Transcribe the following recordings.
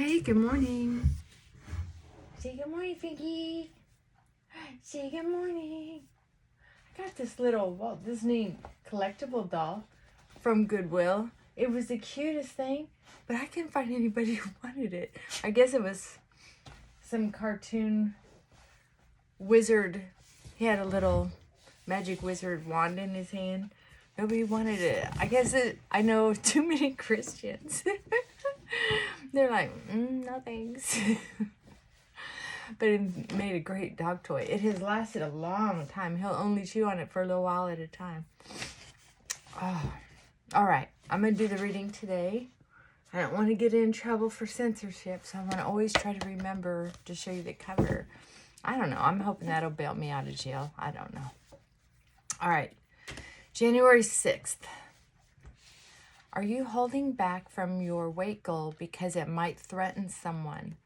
Hey, good morning. Say good morning, Finky. Say good morning. I got this little Walt Disney collectible doll from Goodwill. It was the cutest thing, but I couldn't find anybody who wanted it. I guess it was some cartoon wizard. He had a little magic wizard wand in his hand. Nobody wanted it. I know too many Christians. They're like, no thanks. But it made a great dog toy. It has lasted a long time. He'll only chew on it for a little while at a time. Oh, all right. I'm going to do the reading today. I don't want to get in trouble for censorship, so I want to always try to remember to show you the cover. I don't know. I'm hoping that'll bail me out of jail. I don't know. All right. January 6th. Are you holding back from your weight goal because it might threaten someone,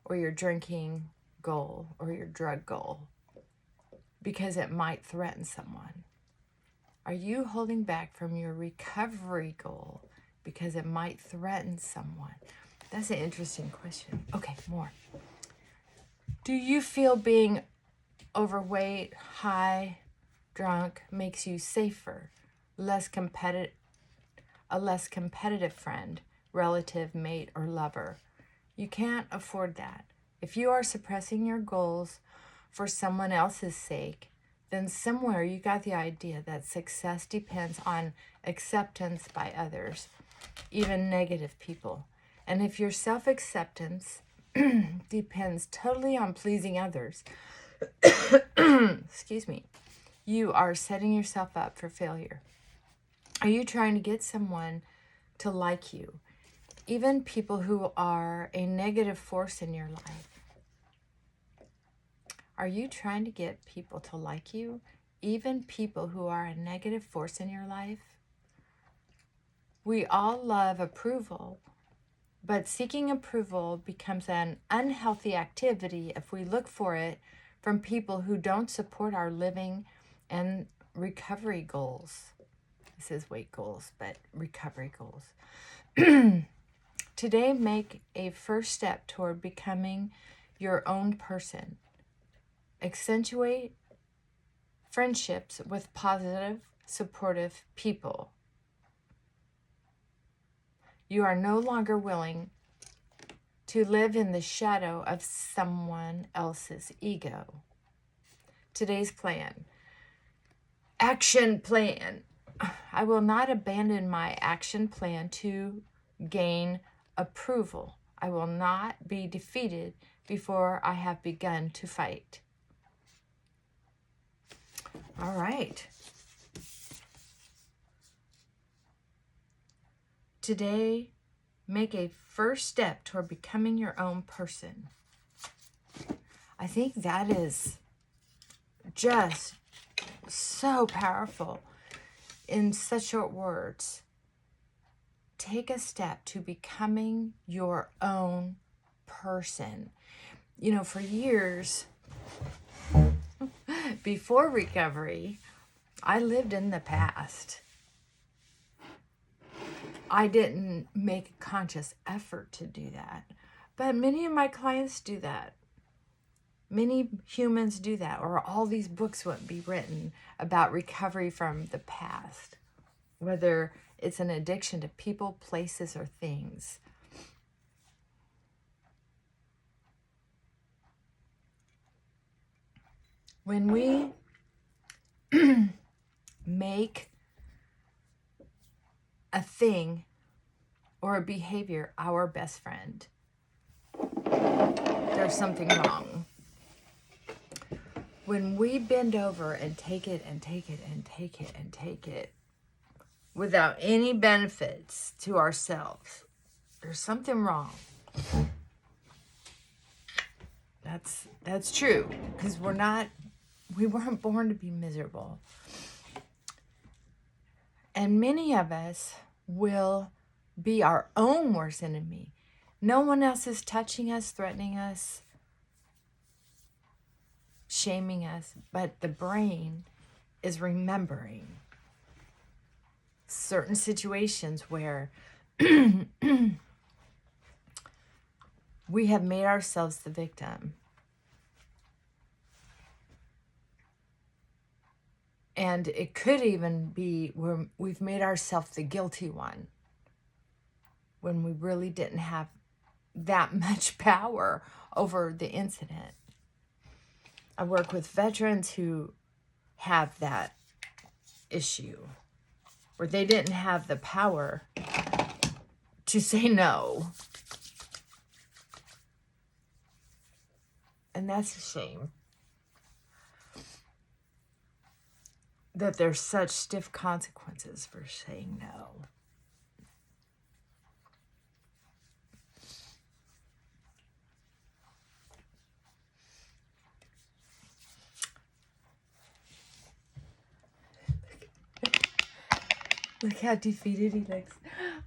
or your drinking goal, or your drug goal, because it might threaten someone? Are you holding back from your recovery goal because it might threaten someone? That's an interesting question. Okay, more. Do you feel being overweight, high, drunk makes you safer, a less competitive friend, relative, mate, or lover? You can't afford that. If you are suppressing your goals for someone else's sake, then somewhere you got the idea that success depends on acceptance by others, even negative people. And if your self-acceptance depends totally on pleasing others, excuse me, you are setting yourself up for failure. Are you trying to get someone to like you, even people who are a negative force in your life? Are you trying to get people to like you, even people who are a negative force in your life? We all love approval, but seeking approval becomes an unhealthy activity if we look for it from people who don't support our living and recovery goals. This is weight goals, but recovery goals. Today, make a first step toward becoming your own person. Accentuate friendships with positive, supportive people. You are no longer willing to live in the shadow of someone else's ego. Today's plan. Action plan. I will not abandon my action plan to gain approval. I will not be defeated before I have begun to fight. All right. Today, make a first step toward becoming your own person. I think that is just so powerful in such short words. Take a step to becoming your own person. You know, for years before recovery, I lived in the past. I didn't make a conscious effort to do that, but many of my clients do that. Many humans do that, or all these books wouldn't be written about recovery from the past, whether it's an addiction to people, places, or things. When we make a thing or a behavior our best friend, there's something wrong. When we bend over and take it and take it and take it and take it without any benefits to ourselves, there's something wrong. That's true, because we weren't born to be miserable. And many of us will be our own worst enemy. No one else is touching us, threatening us, shaming us, but the brain is remembering certain situations where we have made ourselves the victim. And it could even be where we've made ourselves the guilty one when we really didn't have that much power over the incident. I work with veterans who have that issue where they didn't have the power to say no. And that's a shame that there's such stiff consequences for saying no. Look how defeated he looks.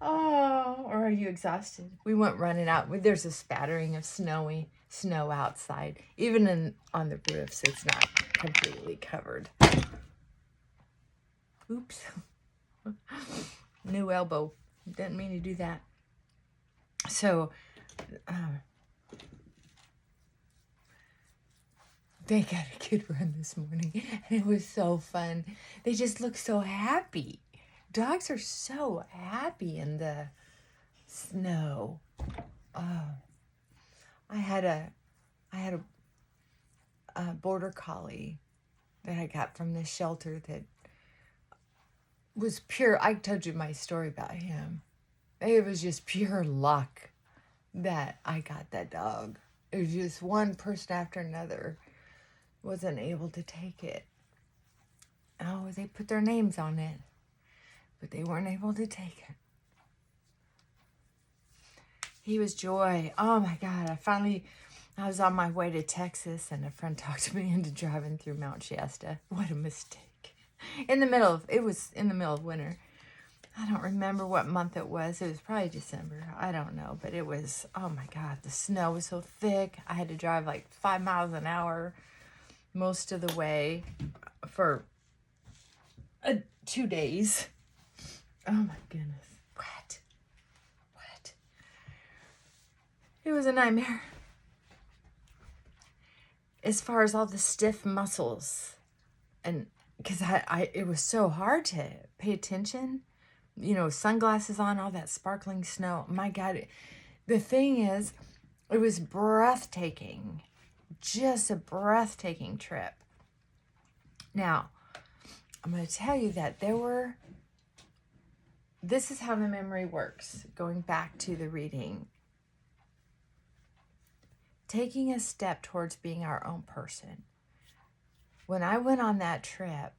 Oh, or are you exhausted? We went running out. There's a spattering of snow outside, even on the roof, so it's not completely covered. Oops. New elbow. Didn't mean to do that. So, they got a good run this morning, and it was so fun. They just look so happy. Dogs are so happy in the snow. Oh, I had a border collie that I got from the shelter that was pure. I told you my story about him. It was just pure luck that I got that dog. It was just one person after another wasn't able to take it. Oh, they put their names on it, but they weren't able to take it. He was joy. Oh my God. I was on my way to Texas and a friend talked me into driving through Mount Shasta. What a mistake. It was in the middle of winter. I don't remember what month it was. It was probably December. I don't know, but it was, oh my God, the snow was so thick. I had to drive like 5 miles an hour most of the way for 2 days. Oh my goodness. What? It was a nightmare. As far as all the stiff muscles, and because it was so hard to pay attention, sunglasses on, all that sparkling snow. My God, the thing is, it was breathtaking, just a breathtaking trip. Now, I'm going to tell you that this is how the memory works, going back to the reading. Taking a step towards being our own person. When I went on that trip,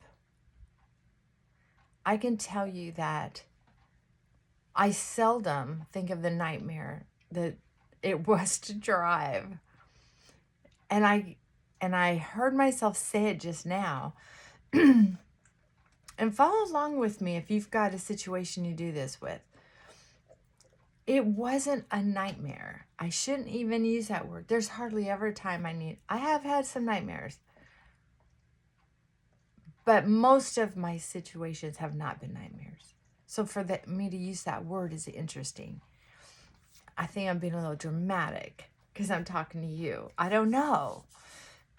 I can tell you that I seldom think of the nightmare that it was to drive. And I heard myself say it just now. And follow along with me if you've got a situation you do this with. It wasn't a nightmare. I shouldn't even use that word. There's hardly ever a time I have had some nightmares. But most of my situations have not been nightmares. So for me to use that word is interesting. I think I'm being a little dramatic because I'm talking to you. I don't know.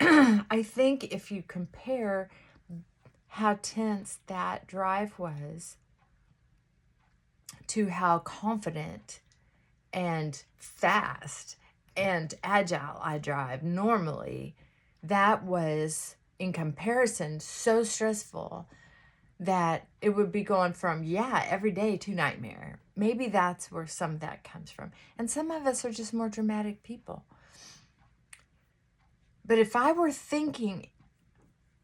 I think if you compare how tense that drive was to how confident and fast and agile I drive normally, that was, in comparison, so stressful that it would be going from, every day to nightmare. Maybe that's where some of that comes from. And some of us are just more dramatic people. But if I were thinking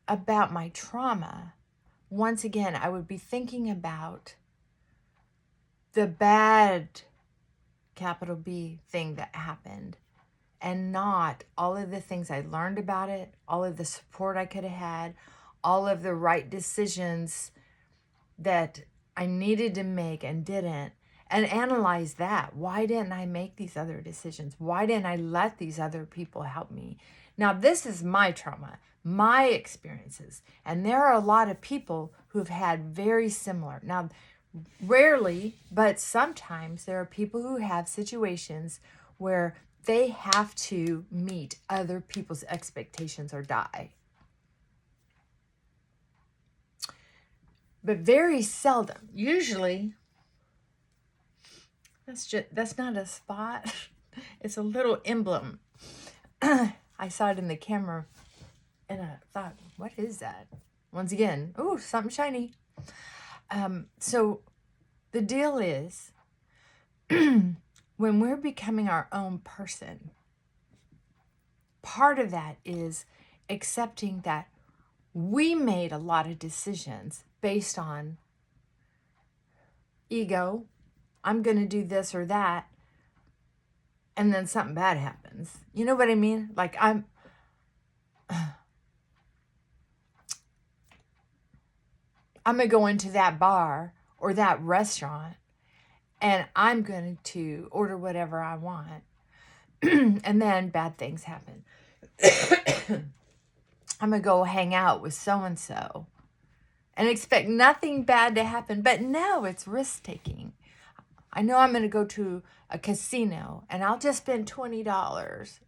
about my trauma, once again, I would be thinking about the bad, capital B, thing that happened, and not all of the things I learned about it, all of the support I could have had, all of the right decisions that I needed to make and didn't, and analyze that. Why didn't I make these other decisions? Why didn't I let these other people help me? Now, this is my trauma, my experiences, and there are a lot of people who've had very similar. Now, rarely, but sometimes there are people who have situations where they have to meet other people's expectations or die. But very seldom, usually, that's not a spot. It's a little emblem. I saw it in the camera and I thought, what is that? Once again, oh, something shiny. So the deal is, when we're becoming our own person, part of that is accepting that we made a lot of decisions based on ego. I'm going to do this or that. And then something bad happens. You know what I mean? Like I'm going to go into that bar or that restaurant and I'm going to order whatever I want. And then bad things happen. I'm going to go hang out with so-and-so and expect nothing bad to happen. But no, it's risk-taking. I know I'm going to go to a casino and I'll just spend $20.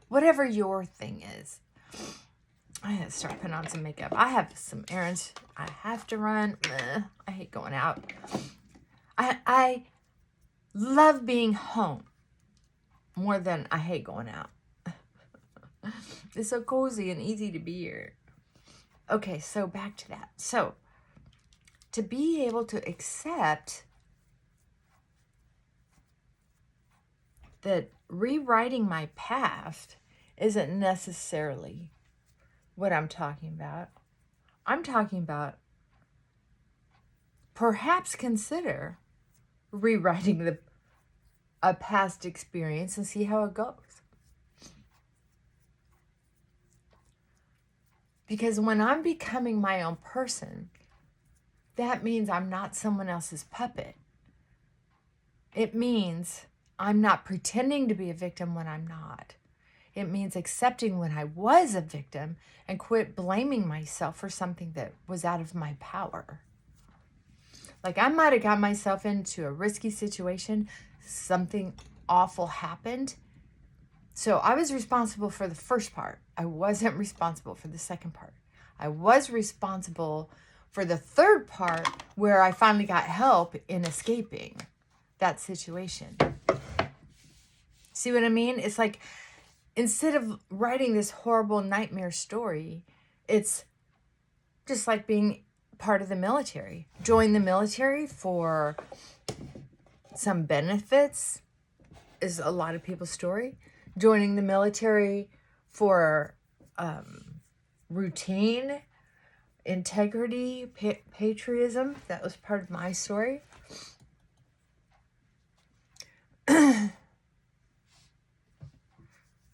Whatever your thing is. I had to start putting on some makeup. I have some errands I have to run. I hate going out. I love being home more than I hate going out. It's so cozy and easy to be here. Okay, so back to that. So, to be able to accept that rewriting my past isn't necessarily what I'm talking about. I'm talking about perhaps consider rewriting a past experience and see how it goes. Because when I'm becoming my own person, that means I'm not someone else's puppet. It means I'm not pretending to be a victim when I'm not. It means accepting when I was a victim and quit blaming myself for something that was out of my power. Like I might have got myself into a risky situation. Something awful happened. So I was responsible for the first part. I wasn't responsible for the second part. I was responsible for the third part where I finally got help in escaping that situation. See what I mean? It's like, instead of writing this horrible nightmare story, it's just like being part of the military. Join the military for some benefits is a lot of people's story. Joining the military for routine, integrity, patriotism. That was part of my story. I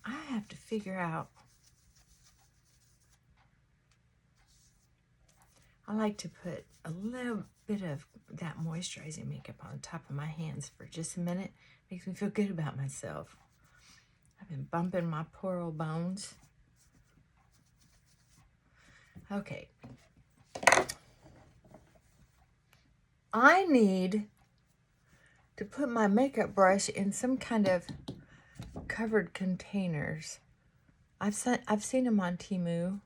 have to figure out. I like to put a little bit of that moisturizing makeup on top of my hands for just a minute. Makes me feel good about myself. I've been bumping my poor old bones. Okay. I need to put my makeup brush in some kind of covered containers. I've seen them on Temu.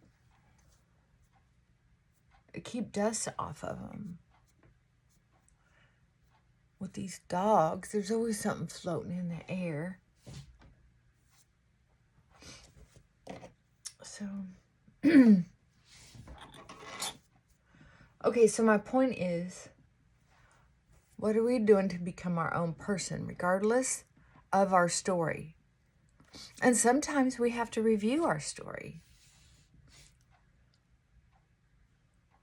Keep dust off of them. With these dogs, there's always something floating in the air. So, okay, so my point is, what are we doing to become our own person, regardless of our story? And sometimes we have to review our story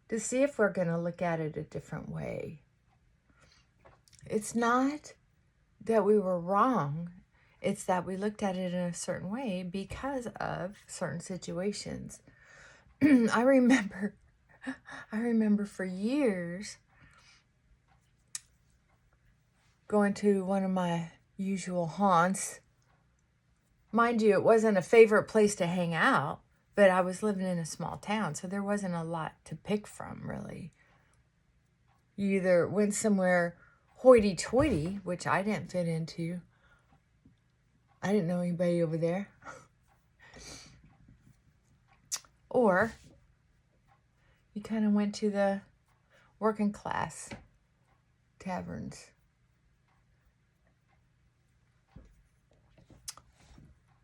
to see if we're going to look at it a different way. It's not that we were wrong. It's that we looked at it in a certain way because of certain situations. I remember for years going to one of my usual haunts. Mind you, it wasn't a favorite place to hang out, but I was living in a small town, so there wasn't a lot to pick from, really. You either went somewhere hoity-toity, which I didn't fit into, I didn't know anybody over there. Or you kind of went to the working class taverns.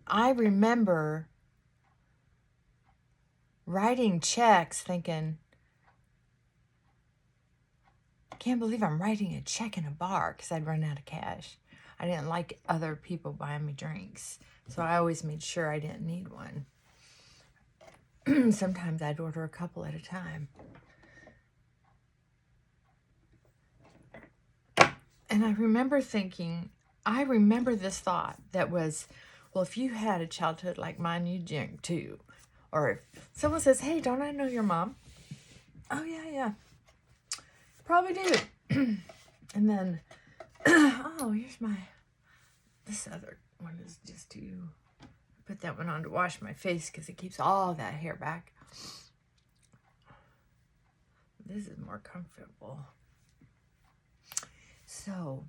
I remember writing checks thinking, can't believe I'm writing a check in a bar, because I'd run out of cash. I didn't like other people buying me drinks, so I always made sure I didn't need one. Sometimes I'd order a couple at a time. And I remember thinking, I remember this thought that was, well, if you had a childhood like mine, you'd drink too. Or if someone says, hey, don't I know your mom? Oh, yeah. Probably do. And then, oh, here's this other one is just to put that one on to wash my face because it keeps all that hair back. This is more comfortable. So,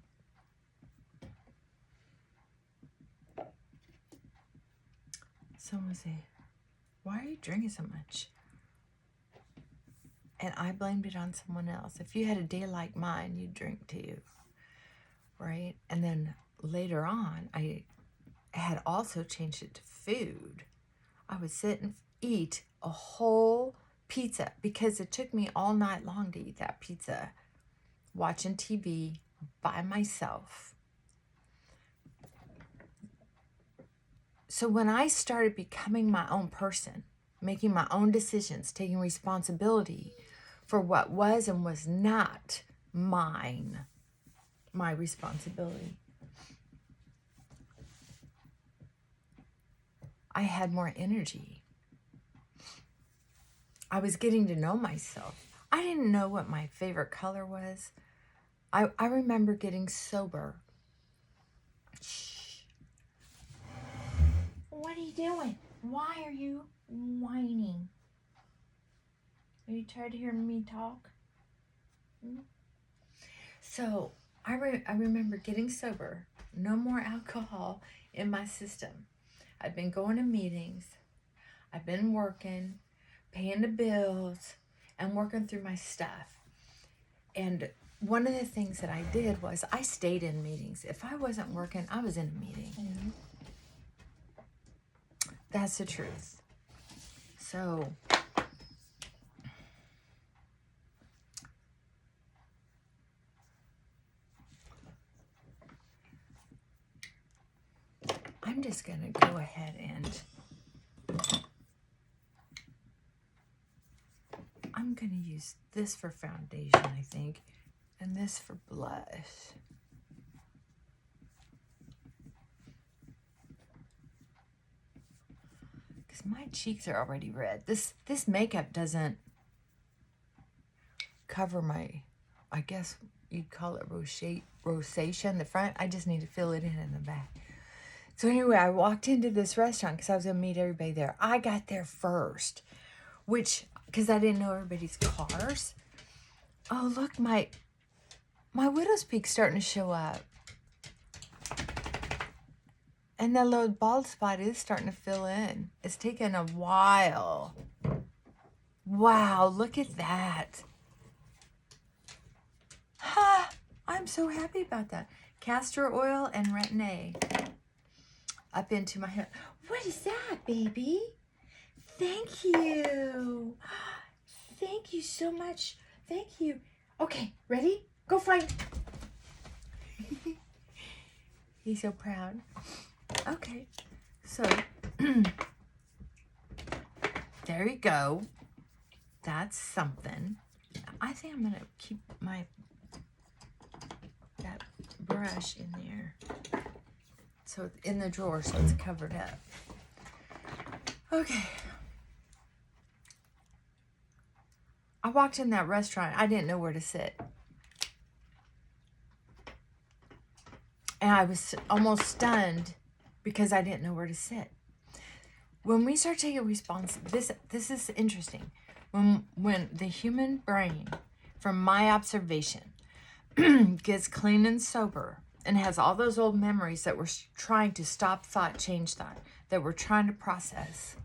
someone say, why are you drinking so much? And I blamed it on someone else. If you had a day like mine, you'd drink too, right? And then later on, I had also changed it to food. I would sit and eat a whole pizza because it took me all night long to eat that pizza, watching TV by myself. So when I started becoming my own person, making my own decisions, taking responsibility for what was and was not my responsibility, I had more energy. I was getting to know myself. I didn't know what my favorite color was. I remember getting sober. Shh. What are you doing? Why are you whining? Are you tired of hearing me talk? So I remember getting sober. No more alcohol in my system. I've been going to meetings. I've been working, paying the bills, and working through my stuff. And one of the things that I did was I stayed in meetings. If I wasn't working, I was in a meeting. Mm-hmm. That's the truth. So I'm just going to go ahead and I'm going to use this for foundation, I think, and this for blush. Because my cheeks are already red. This makeup doesn't cover my, I guess you'd call it rosacea in the front. I just need to fill it in the back. So anyway, I walked into this restaurant because I was going to meet everybody there. I got there first, because I didn't know everybody's cars. Oh, look, my widow's peak's starting to show up. And that little bald spot is starting to fill in. It's taken a while. Wow, look at that. Ha! I'm so happy about that. Castor oil and retin-A up into my hair. What is that, baby? Thank you. Thank you so much. Thank you. Okay, ready? Go fight. He's so proud. Okay, so there you go. That's something. I think I'm gonna keep that brush in there. So in the drawer, so it's covered up. Okay. I walked in that restaurant. I didn't know where to sit. And I was almost stunned because I didn't know where to sit. When we start taking responsibility, this is interesting. When the human brain, from my observation, gets clean and sober, and has all those old memories that we're trying to stop thought, change thought, that we're trying to process.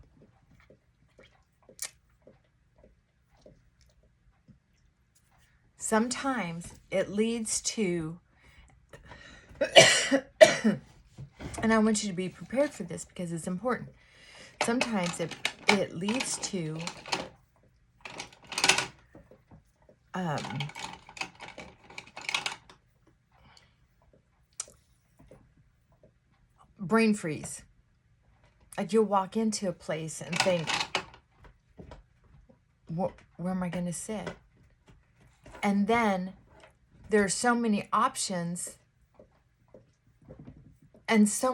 Sometimes it leads to, and I want you to be prepared for this because it's important. Sometimes it leads to brain freeze. Like you'll walk into a place and think, where am I going to sit? And then there's so many options and so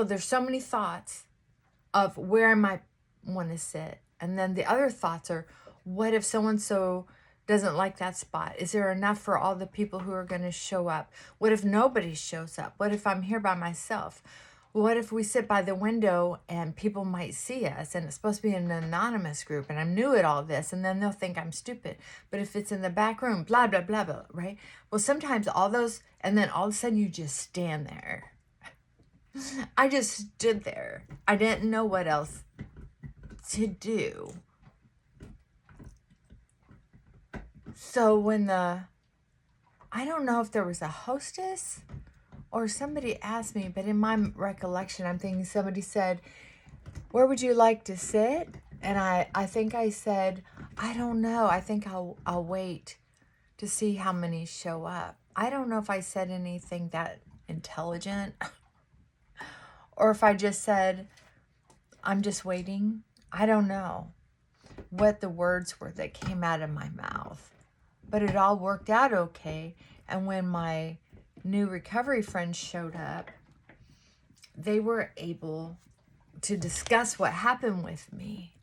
there's so many thoughts of where I might want to sit. And then the other thoughts are, what if so-and-so doesn't like that spot? Is there enough for all the people who are going to show up? What if nobody shows up? What if I'm here by myself? What if we sit by the window and people might see us and it's supposed to be an anonymous group and I'm new at all this and then they'll think I'm stupid. But if it's in the back room, blah, blah, blah, blah, right? Well, sometimes all those, and then all of a sudden you just stand there. I just stood there. I didn't know what else to do. So when I don't know if there was a hostess or somebody asked me, but in my recollection, I'm thinking somebody said, where would you like to sit? And I think I said, I don't know. I think I'll wait to see how many show up. I don't know if I said anything that intelligent or if I just said, I'm just waiting. I don't know what the words were that came out of my mouth, but it all worked out okay. And when my new recovery friends showed up, they were able to discuss what happened with me,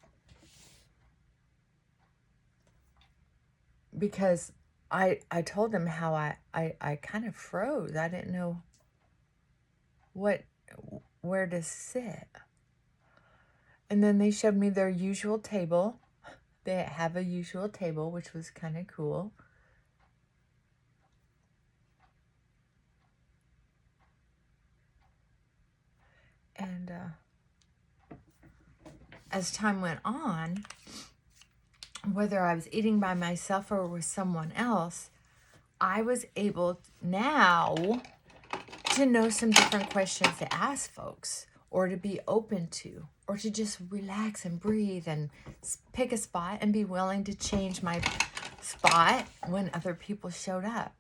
because I told them how I kind of froze. I didn't know where to sit. And then they showed me their usual table. They have a usual table, which was kind of cool. And as time went on, whether I was eating by myself or with someone else, I was able now to know some different questions to ask folks, or to be open to, or to just relax and breathe and pick a spot and be willing to change my spot when other people showed up.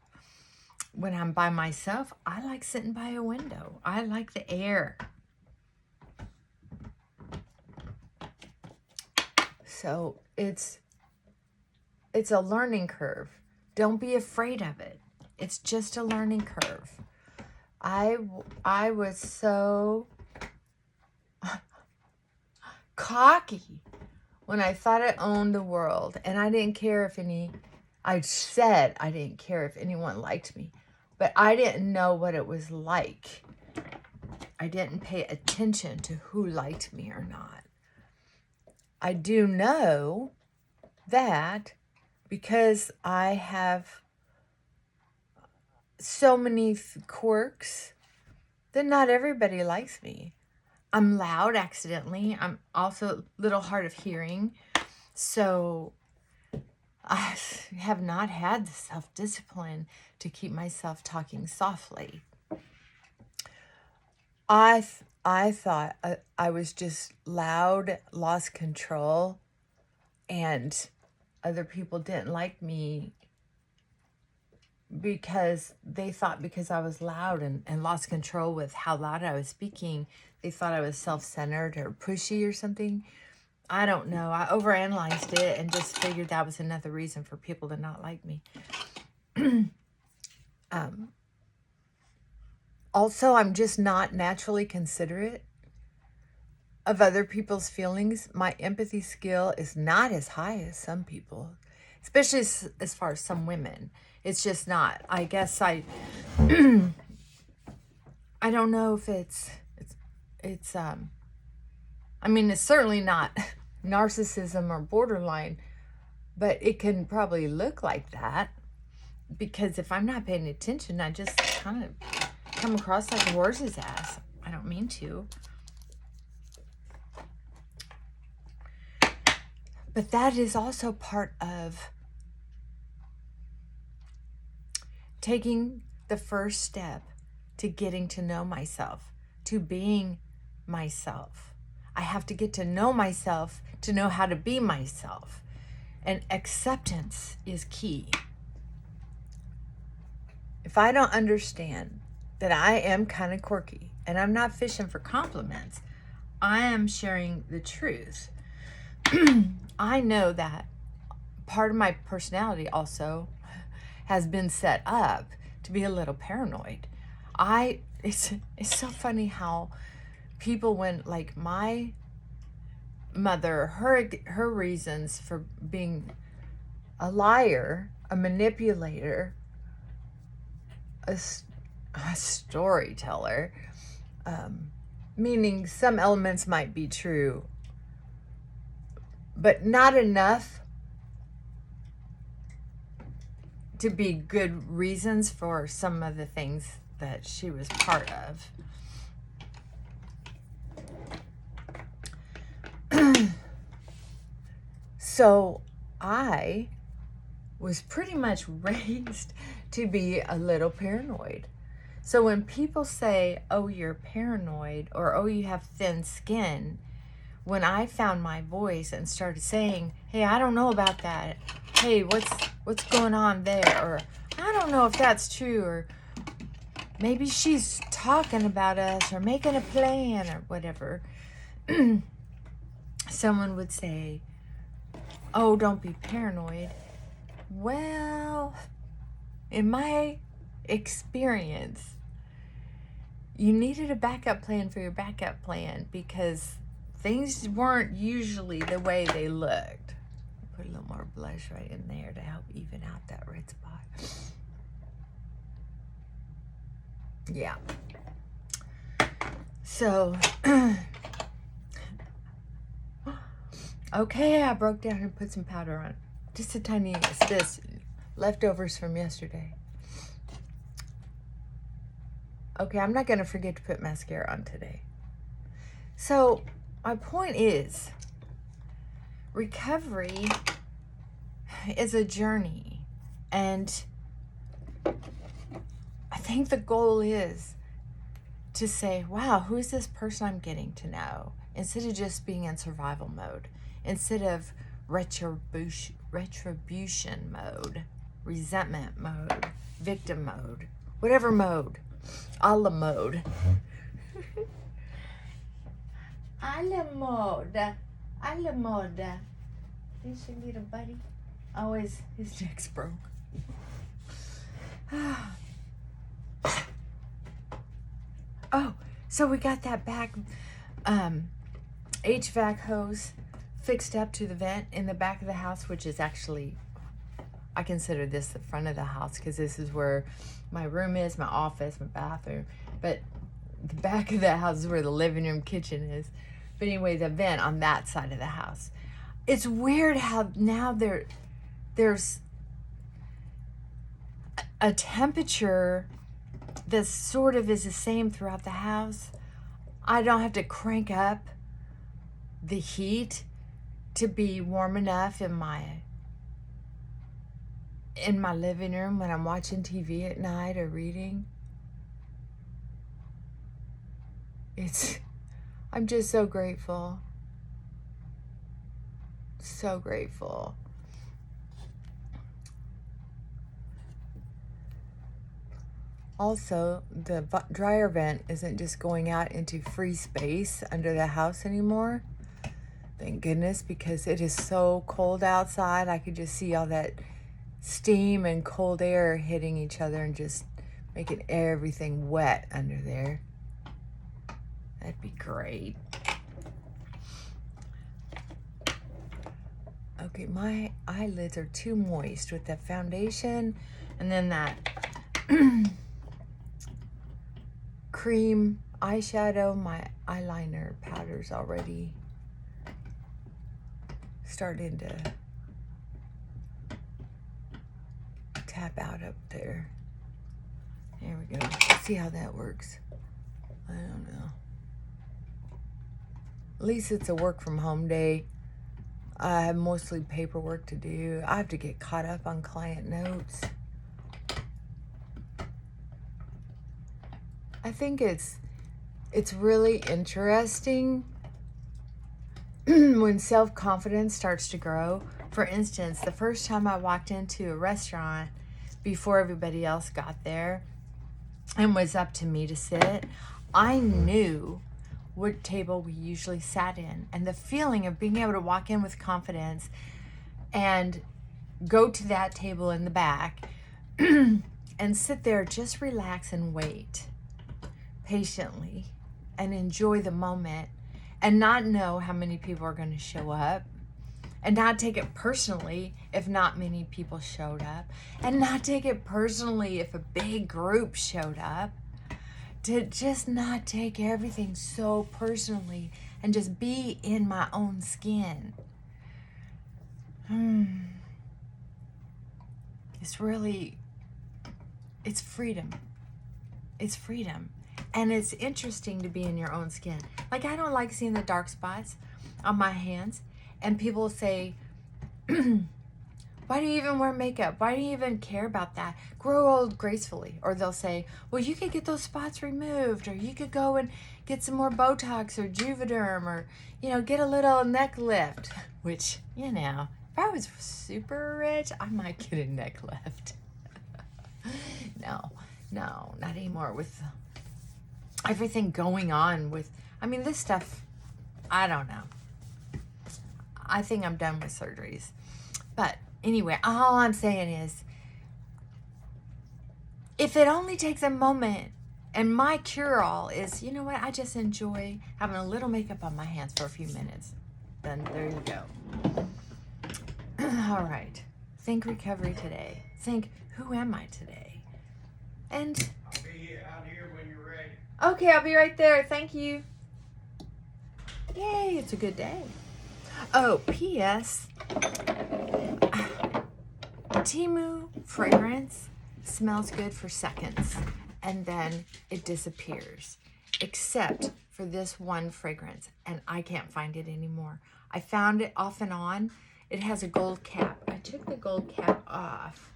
When I'm by myself, I like sitting by a window. I like the air. So it's a learning curve. Don't be afraid of it. It's just a learning curve. I was so cocky when I thought I owned the world, and I didn't care if I said I didn't care if anyone liked me, but I didn't know what it was like. I didn't pay attention to who liked me or not. I do know that because I have so many quirks, that not everybody likes me. I'm loud accidentally. I'm also a little hard of hearing. So I have not had the self-discipline to keep myself talking softly. I thought I was just loud, lost control, and other people didn't like me because they thought because I was loud and lost control with how loud I was speaking, they thought I was self-centered or pushy or something. I don't know. I overanalyzed it and just figured that was another reason for people to not like me. Also, I'm just not naturally considerate of other people's feelings. My empathy skill is not as high as some people, especially as far as some women. It's just not. I guess I don't know if it's I mean, it's certainly not narcissism or borderline, but it can probably look like that, because if I'm not paying attention, I just kind of come across like a horse's ass. I don't mean to. But that is also part of taking the first step to getting to know myself, to being myself. I have to get to know myself to know how to be myself. And acceptance is key. If I don't understand that I am kind of quirky and I'm not fishing for compliments, I am sharing the truth. I know that part of my personality also has been set up to be a little paranoid. It's so funny how people, when like my mother, her reasons for being a liar, a manipulator, a storyteller, meaning some elements might be true, but not enough to be good reasons for some of the things that she was part of. So I was pretty much raised to be a little paranoid. So when people say, oh, you're paranoid, or oh, you have thin skin, when I found my voice and started saying, hey, I don't know about that. Hey, what's going on there? Or I don't know if that's true. Or maybe she's talking about us or making a plan or whatever. Someone would say, oh, don't be paranoid. Well, in my experience, you needed a backup plan for your backup plan because things weren't usually the way they looked. Put a little more blush right in there to help even out that red spot. Yeah. So, okay, I broke down and put some powder on. Just a tiny, this leftovers from yesterday. Okay, I'm not going to forget to put mascara on today. So, my point is, recovery is a journey. And I think the goal is to say, wow, who is this person I'm getting to know? Instead of just being in survival mode. Instead of retribution mode, resentment mode, victim mode, whatever mode, a la mode. A la mode. A la mode. There's your little buddy. Oh, his neck's broke. Oh, so we got that back HVAC hose fixed up to the vent in the back of the house, which is actually, I consider this the front of the house because this is where my room is, my office, my bathroom. But the back of the house is where the living room, kitchen is. But anyway, the vent on that side of the house. It's weird how now there's a temperature that sort of is the same throughout the house. I don't have to crank up the heat to be warm enough in my living room when I'm watching TV at night or reading. I'm just so grateful. So grateful. Also, the dryer vent isn't just going out into free space under the house anymore. Thank goodness, because it is so cold outside. I could just see all that steam and cold air hitting each other and just making everything wet under there. That'd be great. Okay, my eyelids are too moist with that foundation and then that cream eyeshadow. My eyeliner powder's already starting to tap out up there. There we go. See how that works. I don't know. At least it's a work from home day. I have mostly paperwork to do. I have to get caught up on client notes. I think it's really interesting when self-confidence starts to grow. For instance, the first time I walked into a restaurant before everybody else got there and was up to me to sit, I knew what table we usually sat in. And the feeling of being able to walk in with confidence and go to that table in the back and sit there, just relax and wait patiently and enjoy the moment and not know how many people are going to show up and not take it personally if not many people showed up and not take it personally if a big group showed up. To just not take everything so personally and just be in my own skin. It's freedom. It's freedom. And it's interesting to be in your own skin. Like, I don't like seeing the dark spots on my hands. And people say, why do you even wear makeup? Why do you even care about that? Grow old gracefully. Or they'll say, well, you could get those spots removed. Or you could go and get some more Botox or Juvederm. Or, get a little neck lift. Which, if I was super rich, I might get a neck lift. No, not anymore. With everything going on with, this stuff, I don't know. I think I'm done with surgeries. But anyway, all I'm saying is, if it only takes a moment, and my cure-all is, you know what, I just enjoy having a little makeup on my hands for a few minutes, then there you go. All right. Think recovery today. Think, who am I today? And I'll be out here when you're ready. Okay, I'll be right there. Thank you. Yay, it's a good day. Oh, P.S. Temu fragrance smells good for seconds and then it disappears, except for this one fragrance, and I can't find it anymore. I found it off and on. It has a gold cap. I took the gold cap off.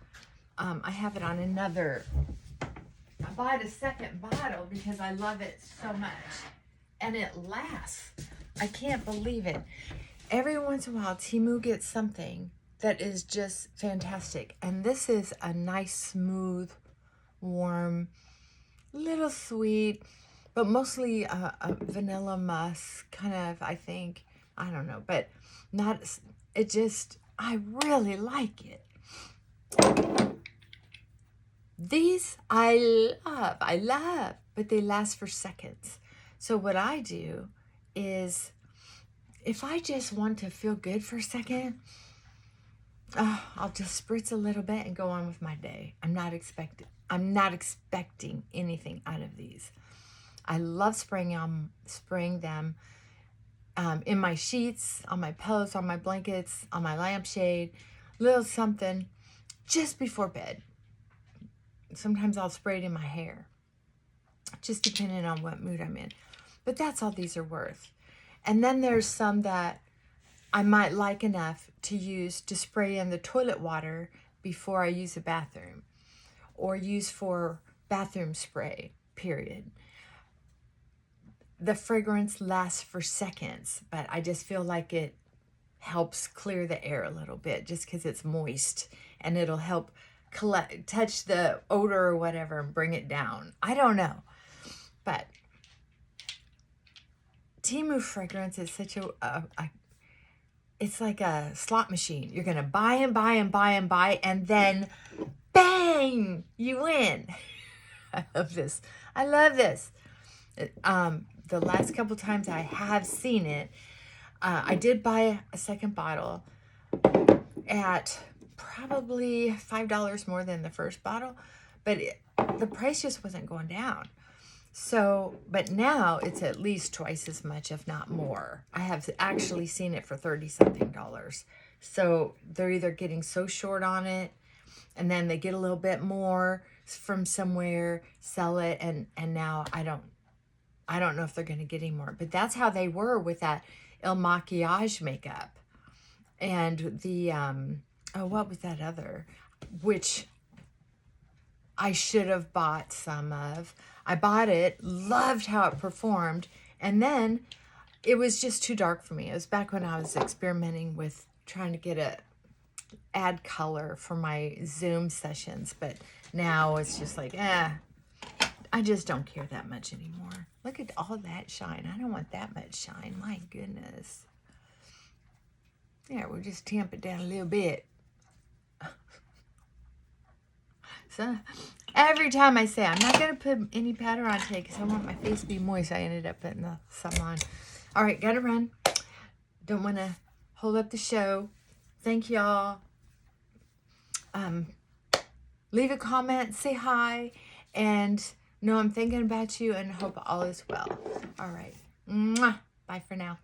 I have it on another. I bought a second bottle because I love it so much, and it lasts. I can't believe it. Every once in a while, Temu gets something that is just fantastic. And this is a nice, smooth, warm, little sweet, but mostly a vanilla musk kind of, I think. I don't know, but not, it just, I really like it. These I love, but they last for seconds. So what I do is, if I just want to feel good for a second, I'll just spritz a little bit and go on with my day. I'm not expecting anything out of these. I love spraying them in my sheets, on my pillows, on my blankets, on my lampshade, little something just before bed. Sometimes I'll spray it in my hair, just depending on what mood I'm in. But that's all these are worth. And then there's some that I might like enough to use to spray in the toilet water before I use the bathroom, or use for bathroom spray, period. The fragrance lasts for seconds, but I just feel like it helps clear the air a little bit just because it's moist, and it'll help touch the odor or whatever and bring it down. I don't know. But Temu fragrance is such it's like a slot machine. You're going to buy and buy and buy and buy, and then bang, you win. I love this. I love this. The last couple times I have seen it, I did buy a second bottle at probably $5 more than the first bottle, but the price just wasn't going down. So, but now it's at least twice as much, if not more. I have actually seen it for $30-something. So they're either getting so short on it, and then they get a little bit more. from somewhere, sell it, and now I don't know if they're going to get any more. But that's how they were with that Il Maquillage makeup. And the, oh, what was that other? Which I should have bought some of. I bought it, loved how it performed, and then it was just too dark for me. It was back when I was experimenting with trying to add color for my Zoom sessions, but now it's just like, I just don't care that much anymore. Look at all that shine. I don't want that much shine. My goodness. Yeah, we'll just tamp it down a little bit. So every time I say I'm not going to put any powder on today because I want my face to be moist, I ended up putting some on. All right, got to run. Don't want to hold up the show. Thank y'all. Leave a comment, say hi, and know I'm thinking about you and hope all is well. All right. Mwah. Bye for now.